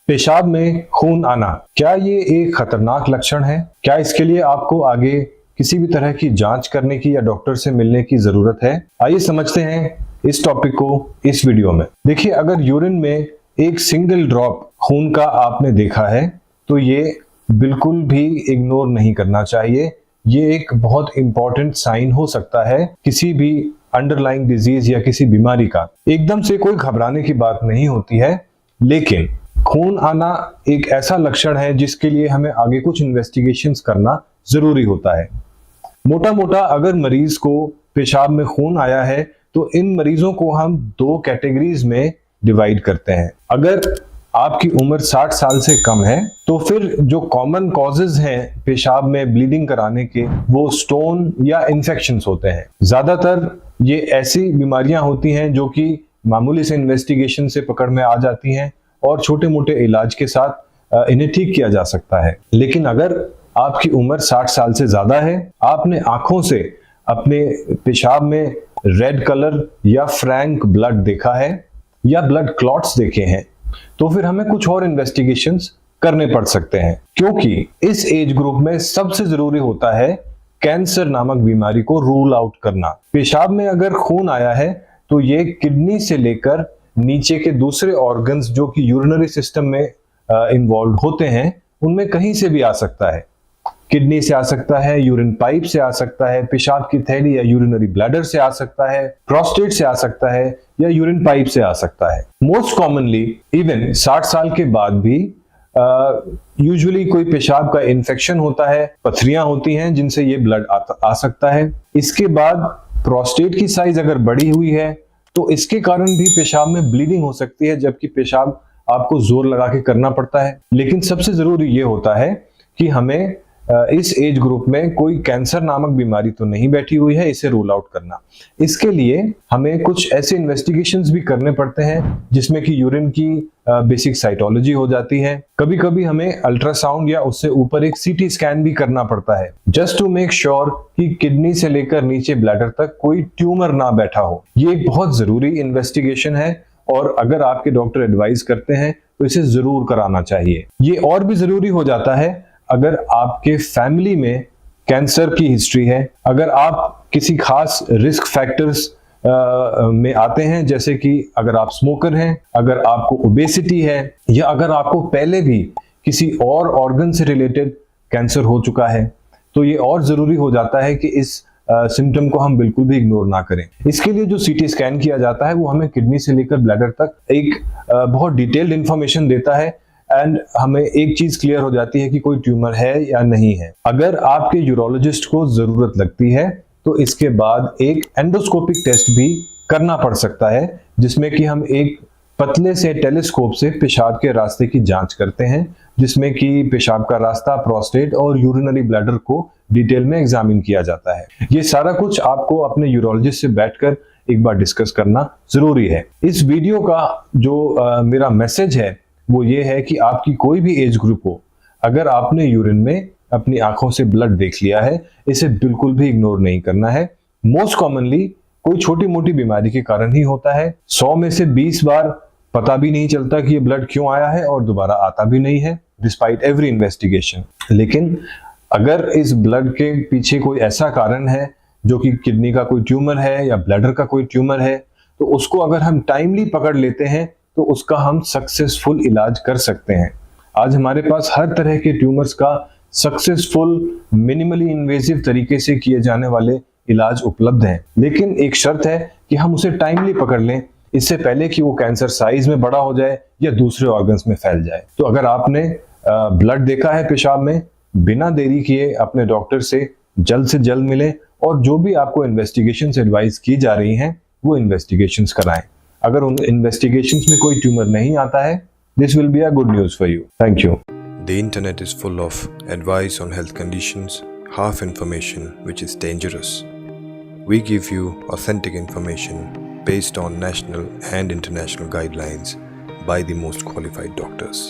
पेशाब में खून आना, क्या ये एक खतरनाक लक्षण है? क्या इसके लिए आपको आगे किसी भी तरह की जांच करने की या डॉक्टर से मिलने की जरूरत है? आइए समझते हैं इस टॉपिक को इस वीडियो में। देखिए, अगर यूरिन में एक सिंगल ड्रॉप खून का आपने देखा है तो ये बिल्कुल भी इग्नोर नहीं करना चाहिए। ये एक बहुत इंपॉर्टेंट साइन हो सकता है किसी भी अंडरलाइंग डिजीज या किसी बीमारी का। एकदम से कोई घबराने की बात नहीं होती है, लेकिन खून आना एक ऐसा लक्षण है जिसके लिए हमें आगे कुछ इन्वेस्टिगेशंस करना जरूरी होता है। मोटा मोटा अगर मरीज को पेशाब में खून आया है तो इन मरीजों को हम दो कैटेगरीज में डिवाइड करते हैं। अगर आपकी उम्र 60 साल से कम है तो फिर जो कॉमन कॉजेज हैं पेशाब में ब्लीडिंग कराने के, वो स्टोन या इन्फेक्शंस होते हैं। ज्यादातर ये ऐसी बीमारियां होती हैं जो कि मामूली से इन्वेस्टिगेशन से पकड़ में आ जाती हैं और छोटे मोटे इलाज के साथ इन्हें ठीक किया जा सकता है। लेकिन अगर आपकी उम्र 60 साल से ज्यादा है, आपने आंखों से अपने पेशाब में रेड कलर या फ्रैंक ब्लड देखा है या ब्लड क्लॉट्स देखे हैं, तो फिर हमें कुछ और इन्वेस्टिगेशंस करने पड़ सकते हैं, क्योंकि इस एज ग्रुप में सबसे जरूरी होता है कैंसर नामक बीमारी को रूल आउट करना। पेशाब में अगर खून आया है तो ये किडनी से लेकर नीचे के दूसरे ऑर्गन्स जो कि यूरिनरी सिस्टम में इन्वॉल्व होते हैं, उनमें कहीं से भी आ सकता है। किडनी से आ सकता है, यूरिन पाइप से आ सकता है, पेशाब की थैली या यूरिनरी ब्लैडर से आ सकता है, प्रोस्टेट से आ सकता है या यूरिन पाइप से आ सकता है। मोस्ट कॉमनली इवन 60 साल के बाद भी यूजुअली कोई पेशाब का इन्फेक्शन होता है, पथरियां होती हैं जिनसे ये ब्लड आ सकता है। इसके बाद प्रोस्टेट की साइज अगर बड़ी हुई है तो इसके कारण भी पेशाब में ब्लीडिंग हो सकती है, जबकि पेशाब आपको जोर लगा के करना पड़ता है। लेकिन सबसे जरूरी ये होता है कि हमें इस एज ग्रुप में कोई कैंसर नामक बीमारी तो नहीं बैठी हुई है, इसे रूल आउट करना। इसके लिए हमें कुछ ऐसे इन्वेस्टिगेशंस भी करने पड़ते हैं जिसमें कि यूरिन की बेसिक साइटोलॉजी हो जाती है। कभी कभी हमें अल्ट्रासाउंड या उससे ऊपर एक सीटी स्कैन भी करना पड़ता है, जस्ट टू मेक श्योर कि किडनी से लेकर नीचे ब्लैडर तक कोई ट्यूमर ना बैठा हो। ये एक बहुत जरूरी इन्वेस्टिगेशन है और अगर आपके डॉक्टर एडवाइस करते हैं तो इसे जरूर कराना चाहिए। ये और भी जरूरी हो जाता है अगर आपके फैमिली में कैंसर की हिस्ट्री है, अगर आप किसी खास रिस्क फैक्टर्स में आते हैं, जैसे कि अगर आप स्मोकर हैं, अगर आपको ओबेसिटी है, या अगर आपको पहले भी किसी और ऑर्गन से रिलेटेड कैंसर हो चुका है, तो ये और जरूरी हो जाता है कि इस सिम्टम को हम बिल्कुल भी इग्नोर ना करें। इसके लिए जो सीटी स्कैन किया जाता है वो हमें किडनी से लेकर ब्लैडर तक एक बहुत डिटेल्ड इंफॉर्मेशन देता है एंड हमें एक चीज क्लियर हो जाती है कि कोई ट्यूमर है या नहीं है। अगर आपके यूरोलॉजिस्ट को जरूरत लगती है तो इसके बाद एक एंडोस्कोपिक टेस्ट भी करना पड़ सकता है, जिसमें कि हम एक पतले से टेलीस्कोप से पेशाब के रास्ते की जांच करते हैं, जिसमें कि पेशाब का रास्ता, प्रोस्टेट और यूरिनरी ब्लैडर को डिटेल में एग्जामिन किया जाता है। ये सारा कुछ आपको अपने यूरोलॉजिस्ट से बैठकर एक बार डिस्कस करना जरूरी है। इस वीडियो का जो मेरा मैसेज है वो ये है कि आपकी कोई भी एज ग्रुप हो, अगर आपने यूरिन में अपनी आंखों से ब्लड देख लिया है, इसे बिल्कुल भी इग्नोर नहीं करना है। मोस्ट कॉमनली कोई छोटी मोटी बीमारी के कारण ही होता है। 100 में से 20 बार पता भी नहीं चलता कि ये ब्लड क्यों आया है और दोबारा आता भी नहीं है डिस्पाइट एवरी इन्वेस्टिगेशन। लेकिन अगर इस ब्लड के पीछे कोई ऐसा कारण है जो कि किडनी का कोई ट्यूमर है या ब्लैडर का कोई ट्यूमर है, तो उसको अगर हम टाइमली पकड़ लेते हैं तो उसका हम सक्सेसफुल इलाज कर सकते हैं। आज हमारे पास हर तरह के ट्यूमर्स का सक्सेसफुल मिनिमली इन्वेजिव तरीके से किए जाने वाले इलाज उपलब्ध हैं, लेकिन एक शर्त है कि हम उसे टाइमली पकड़ लें, इससे पहले कि वो कैंसर साइज में बड़ा हो जाए या दूसरे ऑर्गन्स में फैल जाए। तो अगर आपने ब्लड देखा है पेशाब में, बिना देरी किए अपने डॉक्टर से जल्द मिलें और जो भी आपको इन्वेस्टिगेशंस एडवाइस की जा रही हैं वो इन्वेस्टिगेशंस कराएं। अगर उन इन्वेस्टिगेशंस में कोई ट्यूमर नहीं आता है, this will be a good news for you. Thank you. The internet is full of advice on health conditions, half information which is dangerous. We give you authentic information based on national and international guidelines by the most qualified doctors.